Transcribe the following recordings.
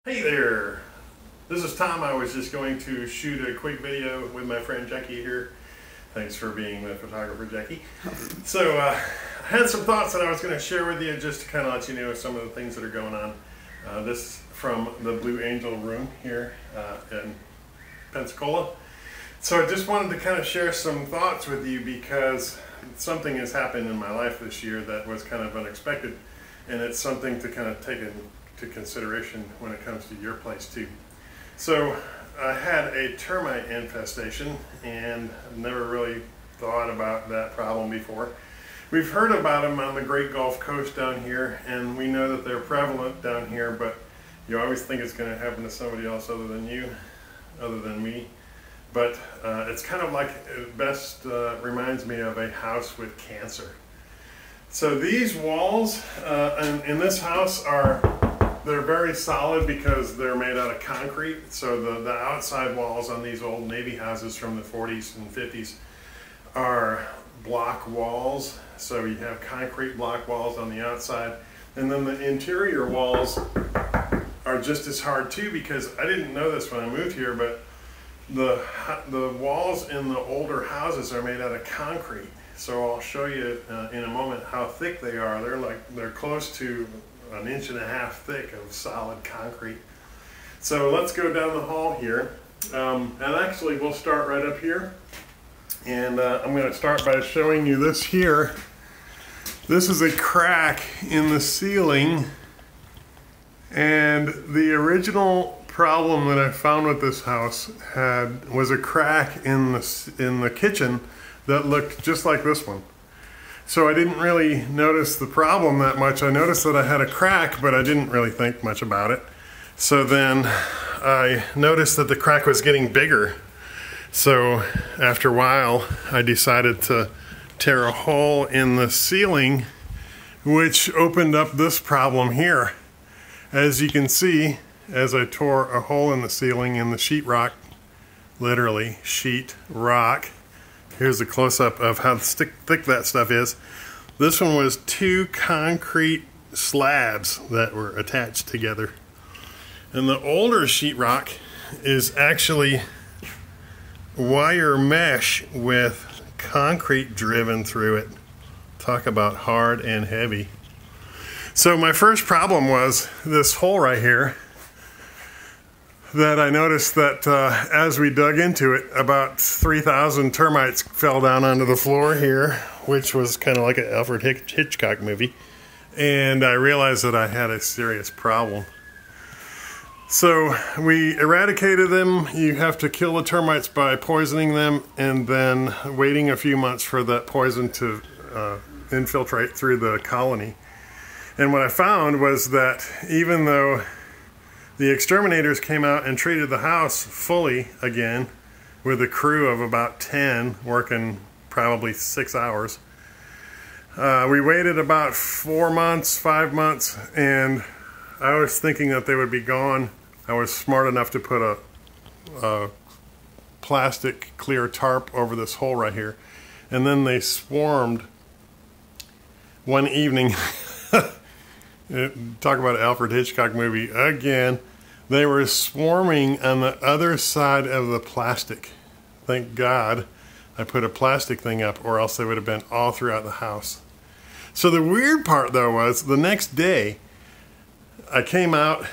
Hey there, this is Tom. I was just going to shoot a quick video with my friend Jackie here. Thanks for being the photographer, Jackie. So I had some thoughts that I was going to share with you just to kind of let you know some of the things that are going on. This from the Blue Angel room here in Pensacola. So I just wanted to kind of share some thoughts with you because something has happened in my life this year that was kind of unexpected, and it's something to kind of take into consideration when it comes to your place too. So I had a termite infestation and I've never really thought about that problem before. We've heard about them on the Great Gulf Coast down here, and we know that they're prevalent down here, but you always think it's going to happen to somebody else other than you, other than me. But it's kind of like, it best reminds me of a house with cancer. So these walls in this house they're very solid because they're made out of concrete. So the outside walls on these old Navy houses from the 40s and 50s are block walls. So you have concrete block walls on the outside. And then the interior walls are just as hard too, because I didn't know this when I moved here, but the walls in the older houses are made out of concrete. So I'll show you in a moment how thick they are. They're close to 1.5 inches thick of solid concrete. So let's go down the hall here, and actually we'll start right up here, and I'm going to start by showing you this here. This is a crack in the ceiling, and the original problem that I found with this house was a crack in the kitchen that looked just like this one. So I didn't really notice the problem that much. I noticed that I had a crack, but I didn't really think much about it. So then I noticed that the crack was getting bigger. So after a while, I decided to tear a hole in the ceiling, which opened up this problem here. As you can see, as I tore a hole in the ceiling in the sheetrock, literally sheet rock. Here's a close-up of how thick that stuff is. This one was 2 concrete slabs that were attached together. And the older sheetrock is actually wire mesh with concrete driven through it. Talk about hard and heavy. So my first problem was this hole right here, that I noticed that as we dug into it, about 3,000 termites fell down onto the floor here, which was kind of like an Alfred Hitchcock movie. And I realized that I had a serious problem. So we eradicated them. You have to kill the termites by poisoning them and then waiting a few months for that poison to infiltrate through the colony. And what I found was that even though the exterminators came out and treated the house fully again with a crew of about 10 working probably 6 hours. We waited about 4 months, 5 months, and I was thinking that they would be gone. I was smart enough to put a plastic clear tarp over this hole right here. And then they swarmed one evening. Talk about an Alfred Hitchcock movie again. They were swarming on the other side of the plastic. Thank God I put a plastic thing up, or else they would have been all throughout the house. So the weird part though was the next day I came out.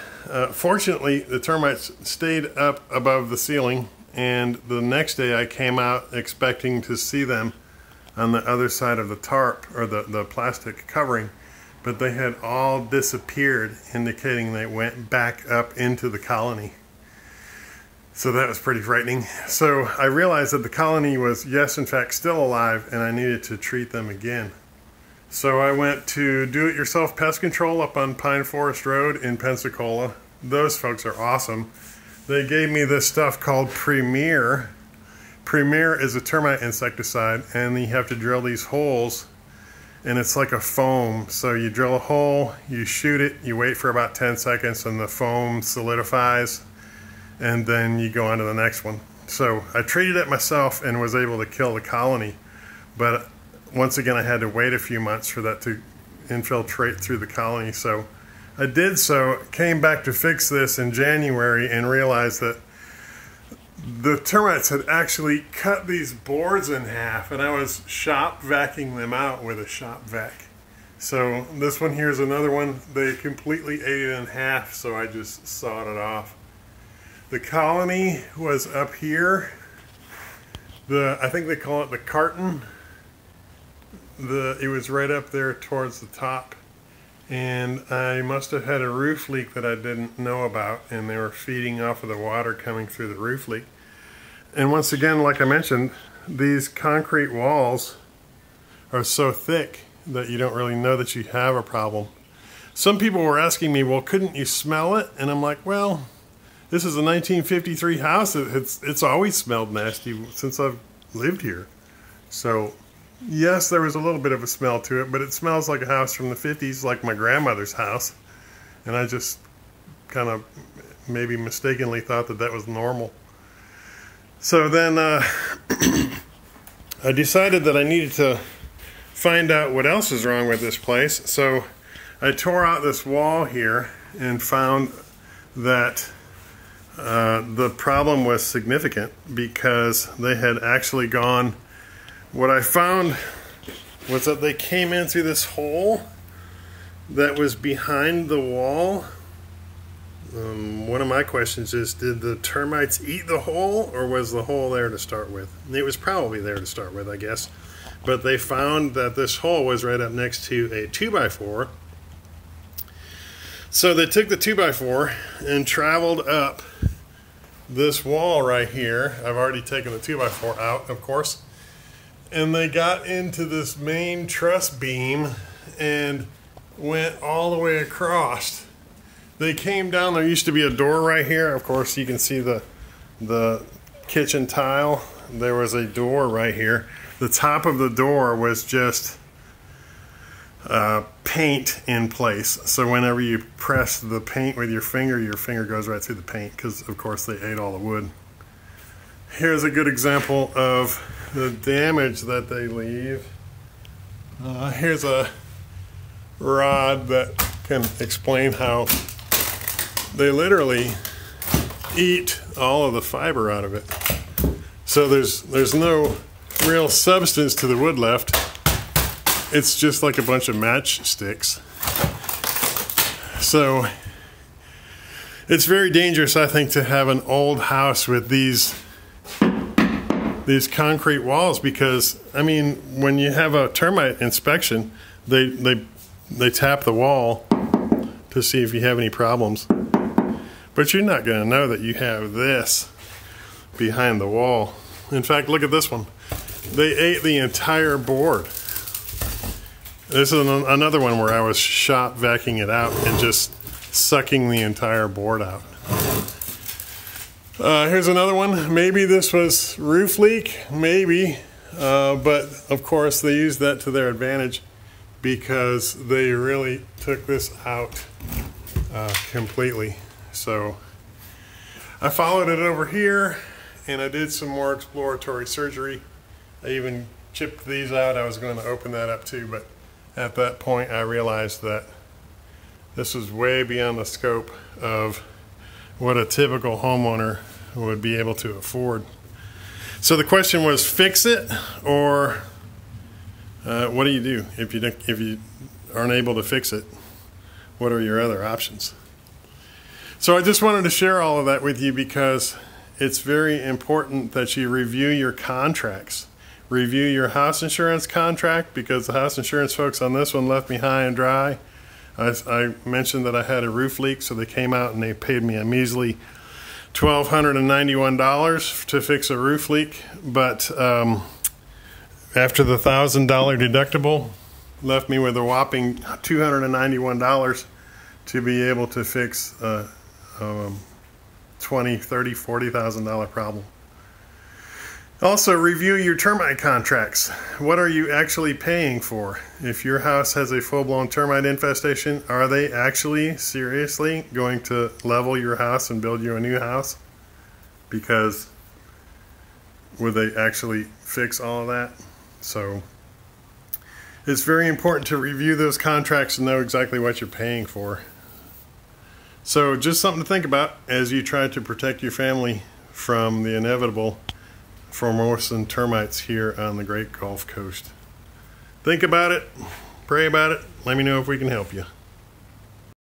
Fortunately, the termites stayed up above the ceiling, and the next day I came out expecting to see them on the other side of the tarp, or the plastic covering. But they had all disappeared, indicating they went back up into the colony. So that was pretty frightening. So I realized that the colony was, yes, in fact, still alive, and I needed to treat them again. So I went to Do-It-Yourself Pest Control up on Pine Forest Road in Pensacola. Those folks are awesome. They gave me this stuff called Premier. Premier is a termite insecticide, and you have to drill these holes, and it's like a foam. So you drill a hole, you shoot it, you wait for about 10 seconds, and the foam solidifies, and then you go on to the next one. So I treated it myself and was able to kill the colony, but once again I had to wait a few months for that to infiltrate through the colony. So I did so, came back to fix this in January and realized that the termites had actually cut these boards in half, and I was shop vacuuming them out with a shop vac. So this one here is another one. They completely ate it in half, so I just sawed it off. The colony was up here. I think they call it the carton. It was right up there towards the top. And I must have had a roof leak that I didn't know about, and they were feeding off of the water coming through the roof leak. And once again, like I mentioned, these concrete walls are so thick that you don't really know that you have a problem. Some people were asking me, well, couldn't you smell it? And I'm like, well, this is a 1953 house. It's always smelled nasty since I've lived here. So yes, there was a little bit of a smell to it, but it smells like a house from the 50s, like my grandmother's house. And I just kind of maybe mistakenly thought that that was normal. So then I decided that I needed to find out what else is wrong with this place. So I tore out this wall here and found that the problem was significant because they had actually gone. What I found was that they came in through this hole that was behind the wall. One of my questions is, did the termites eat the hole, or was the hole there to start with? It was probably there to start with, I guess. But they found that this hole was right up next to a 2x4. So they took the 2x4 and traveled up this wall right here. I've already taken the 2x4 out, of course. And they got into this main truss beam and went all the way across. They came down. There used to be a door right here. Of course, you can see the kitchen tile. There was a door right here. The top of the door was just paint in place. So whenever you press the paint with your finger goes right through the paint because, of course, they ate all the wood. Here's a good example of the damage that they leave. Here's a rod that can explain how they literally eat all of the fiber out of it. So there's no real substance to the wood left. It's just like a bunch of matchsticks. So it's very dangerous, I think, to have an old house with these concrete walls because, I mean, when you have a termite inspection, they tap the wall to see if you have any problems. But you're not going to know that you have this behind the wall. In fact, look at this one. They ate the entire board. This is another one where I was shop vacuuming it out and just sucking the entire board out. Here's another one. Maybe this was roof leak, maybe, but of course they used that to their advantage because they really took this out completely. So I followed it over here and I did some more exploratory surgery. I even chipped these out. I was going to open that up too, but at that point I realized that this was way beyond the scope of what a typical homeowner would be able to afford. So the question was, fix it, or what do you do if you aren't able to fix it? What are your other options? So I just wanted to share all of that with you because it's very important that you review your contracts. Review your house insurance contract because the house insurance folks on this one left me high and dry. I mentioned that I had a roof leak, so they came out and they paid me a measly $1,291 to fix a roof leak. But after the $1,000 deductible, left me with a whopping $291 to be able to fix a $20,000, $30,000, $40,000 problem. Also, review your termite contracts. What are you actually paying for? If your house has a full-blown termite infestation, are they actually seriously going to level your house and build you a new house? Because would they actually fix all of that? So it's very important to review those contracts and know exactly what you're paying for. So just something to think about as you try to protect your family from the inevitable Formosan termites here on the Great Gulf Coast. Think about it, pray about it, let me know if we can help you.